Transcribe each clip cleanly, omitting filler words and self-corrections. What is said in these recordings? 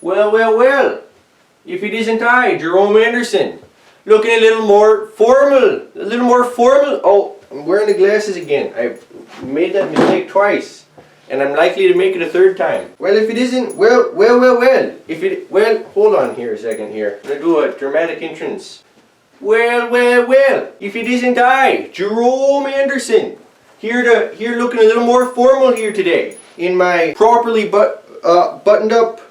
Well, well, well, if it isn't I, Jerome Anderson, looking a little more formal, Oh, I'm wearing the glasses again. I've made that mistake twice, and I'm likely to make it a third time. Well, if it isn't, well, hold on here a second here. I'm gonna do a dramatic entrance. Well, if it isn't I, Jerome Anderson, here looking a little more formal here today, in my properly buttoned up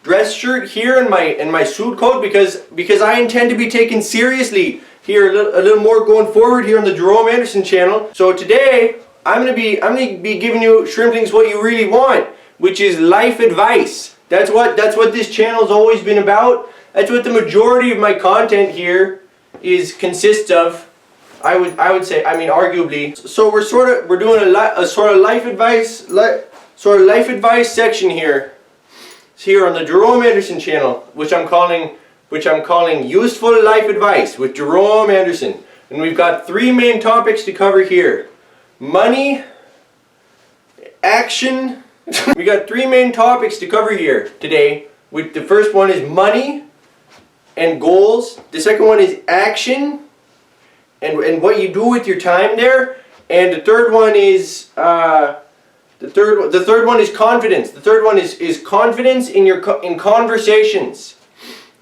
dress shirt here and my suit coat because I intend to be taken seriously here a little more going forward here on the Jerome Anderson channel. So today I'm gonna be giving you shrimplings what you really want, which is life advice. That's what this channel's always been about. That's what the majority of my content here consists of. I would say, I mean, arguably. So we're doing a sort of life advice section here. It's here on the Jerome Anderson channel, which I'm calling Useful Life Advice with Jerome Anderson. And we've got three main topics to cover here. Money, action. We got three main topics to cover here today. The first one is money and goals. The second one is action and what you do with your time there. And the third one is the third one is confidence. The third one is confidence in conversations,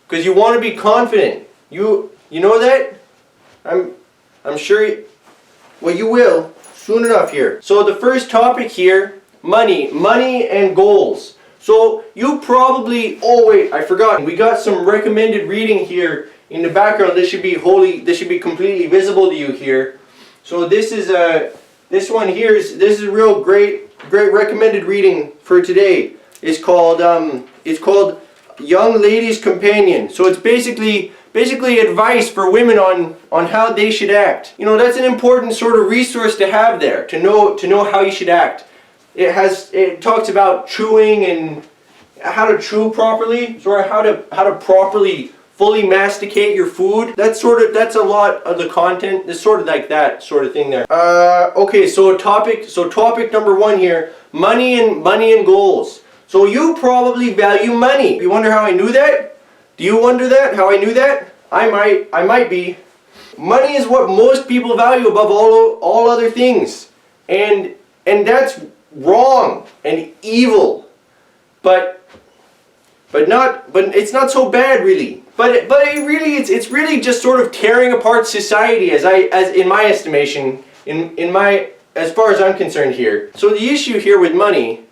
because you want to be confident. You know that? I'm sure. Well, you will soon enough here. So the first topic here, money and goals. So you probably, oh wait, I forgot. We got some recommended reading here in the background. This should be completely visible to you here. So this one here is a real great recommended reading for today. It's called Young Lady's Companion. So it's basically advice for women on how they should act. You know, that's an important sort of resource to have there, to know how you should act. It talks about chewing and how to chew properly, sort of how to properly fully masticate your food. That's a lot of the content. It's sort of like that sort of thing there. Okay, so topic number one here, money and goals. So you probably value money. You wonder how I knew that? Do you wonder that? How I knew that? I might be. Money is what most people value above all other things. And that's wrong and evil. But it's not so bad really. But it's really just sort of tearing apart society as in my estimation, as far as I'm concerned here. So the issue here with money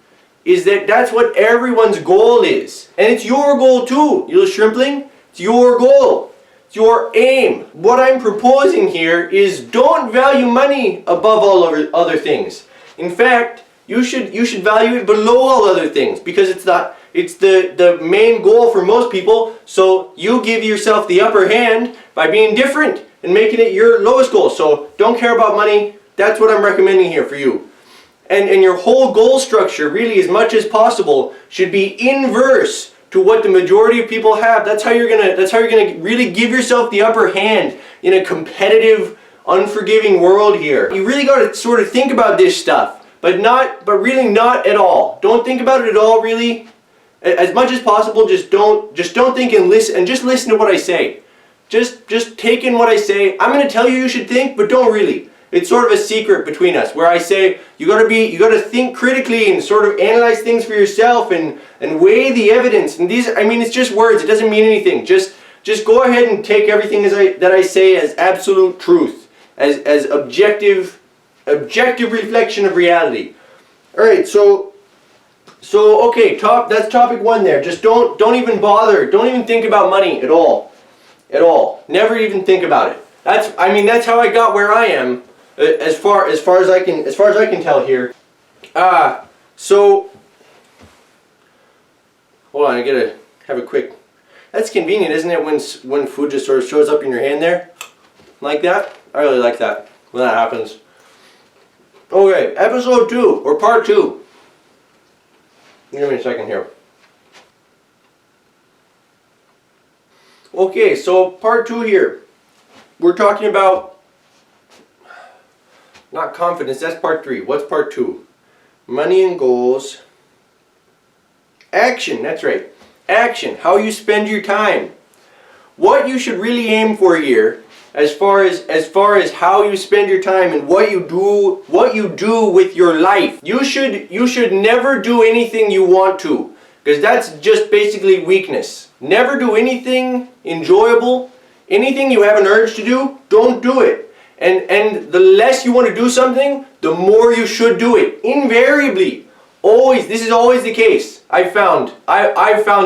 is that that's what everyone's goal is. And it's your goal too, you little shrimpling. It's your goal. It's your aim. What I'm proposing here is don't value money above all other things. In fact, you should value it below all other things, because it's the main goal for most people. So you give yourself the upper hand by being different and making it your lowest goal. So don't care about money. That's what I'm recommending here for you. And your whole goal structure, really, as much as possible, should be inverse to what the majority of people have. That's how you're gonna really give yourself the upper hand in a competitive, unforgiving world here. You really got to sort of think about this stuff, but really not at all. Don't think about it at all, really. As much as possible, just don't think and listen, and just listen to what I say. Just take in what I say. I'm going to tell you should think, but don't really. It's sort of a secret between us, where I say you got to think critically and sort of analyze things for yourself and weigh the evidence. And these, I mean, it's just words. It doesn't mean anything. Just go ahead and take everything that I say as absolute truth, as objective reflection of reality. All right, so okay, that's topic one there. Just don't even bother. Don't even think about money at all. Never even think about it. That's how I got where I am, as far as I can tell here. So hold on, I gotta have a quick. That's convenient, isn't it? When food just sort of shows up in your hand there, like that. I really like that when that happens. Okay, episode 2 or part 2. Give me a second here. Okay, so part 2 here. We're talking about not confidence, that's part 3. What's part 2? Money and goals. Action, that's right. action, how you spend your time. What you should really aim for here, as far as how you spend your time and what you do with your life. You should never do anything you want to, because that's just basically weakness. Never do anything enjoyable. Anything you have an urge to do, don't do it. And the less you want to do something, the more you should do it. Invariably. Always. This is always the case. I've found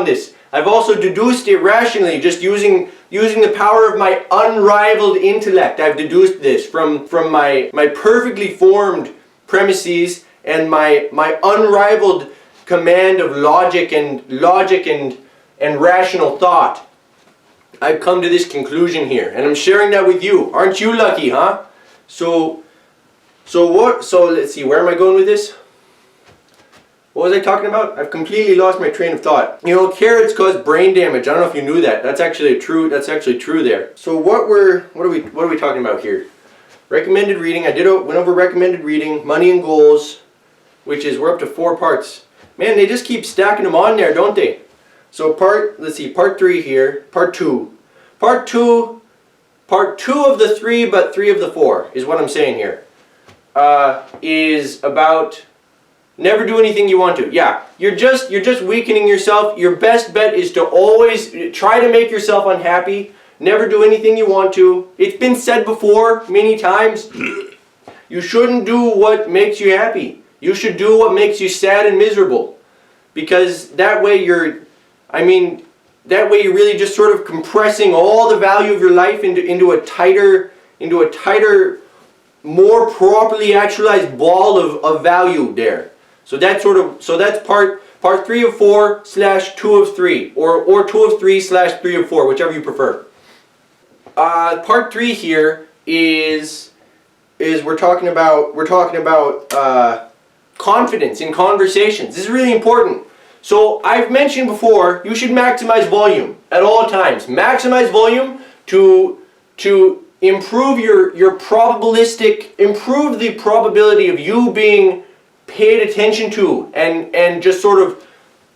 this. I've also deduced it rationally, just using the power of my unrivaled intellect. I've deduced this from my perfectly formed premises and my unrivaled command of logic and rational thought. I've come to this conclusion here, and I'm sharing that with you. Aren't you lucky, huh? So let's see, where am I going with this? What was I talking about? I've completely lost my train of thought. You know, carrots cause brain damage. I don't know if you knew that. That's actually true there. So what are we talking about here? Recommended reading. I went over recommended reading, money and goals, which is we're up to 4 parts. Man, they just keep stacking them on there, don't they? So part 3 here, part 2. Part 2 of the 3, but 3 of the 4 is what I'm saying here. Is about never do anything you want to. Yeah, you're just weakening yourself. Your best bet is to always try to make yourself unhappy. Never do anything you want to. It's been said before many times. You shouldn't do what makes you happy. You should do what makes you sad and miserable. Because that way you're really just sort of compressing all the value of your life into a tighter, more properly actualized ball of value there. So that's part 3 of 4 / 2 of 3, or 2 of 3 / 3 of 4, whichever you prefer. Part 3 here is we're talking about confidence in conversations. This is really important. So I've mentioned before, you should maximize volume at all times. Maximize volume to improve improve the probability of you being paid attention to and just sort of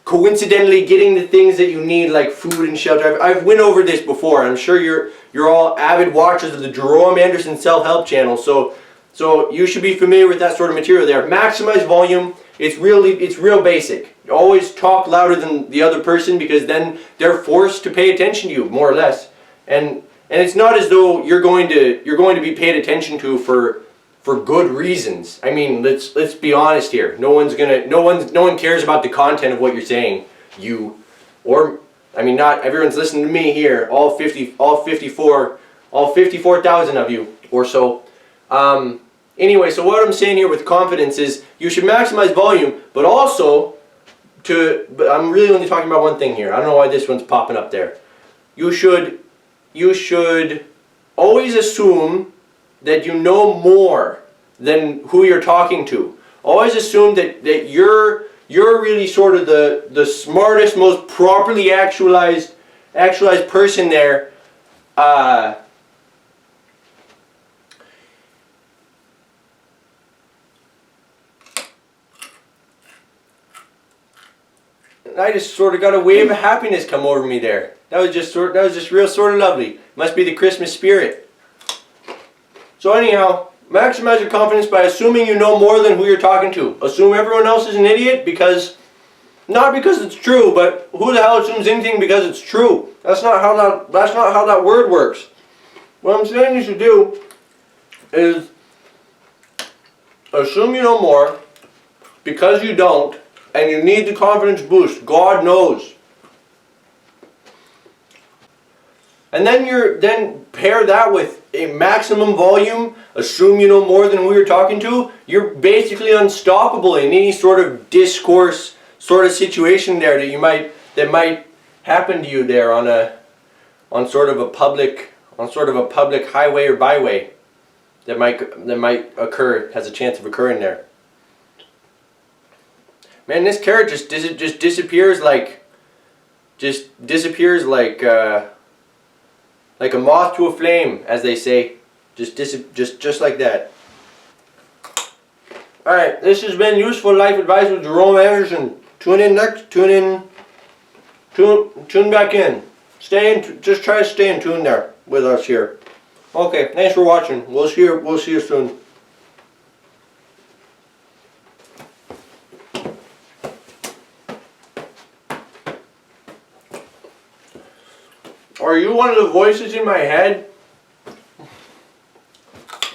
coincidentally getting the things that you need, like food and shelter. I've went over this before. I'm sure you're all avid watchers of the Jerome Anderson self-help channel, so you should be familiar with that sort of material there. Maximize volume. It's real basic. Always talk louder than the other person, because then they're forced to pay attention to you, more or less. And it's not as though you're going to be paid attention to for good reasons. I mean, let's be honest here. No one cares about the content of what you're saying. Not everyone's listening to me here. All 54,000 of you or so. Anyway, so what I'm saying here with confidence is you should maximize volume, but also but I'm really only talking about one thing here. I don't know why this one's popping up there. You should always assume that you know more than who you're talking to. Always assume that you're really sort of the smartest, most properly actualized person there. I just sort of got a wave of happiness come over me there. That was just real sort of lovely. Must be the Christmas spirit. So anyhow, maximize your confidence by assuming you know more than who you're talking to. Assume everyone else is an idiot not because it's true, but who the hell assumes anything because it's true? That's not how that word works. What I'm saying you should do is assume you know more because you don't, and you need the confidence boost. God knows. And then pair that with a maximum volume. Assume you know more than who you're talking to. You're basically unstoppable in any sort of discourse, sort of situation there that might happen to you there on sort of a public highway or byway that might occur, has a chance of occurring there. Man, this carrot just disappears like a moth to a flame, as they say. Just like that. Alright, this has been Useful Life Advice with Jerome Anderson. Tune in Tune back in. Just try to stay in tune there with us here. Okay, thanks for watching. We'll see you soon. Are you one of the voices in my head?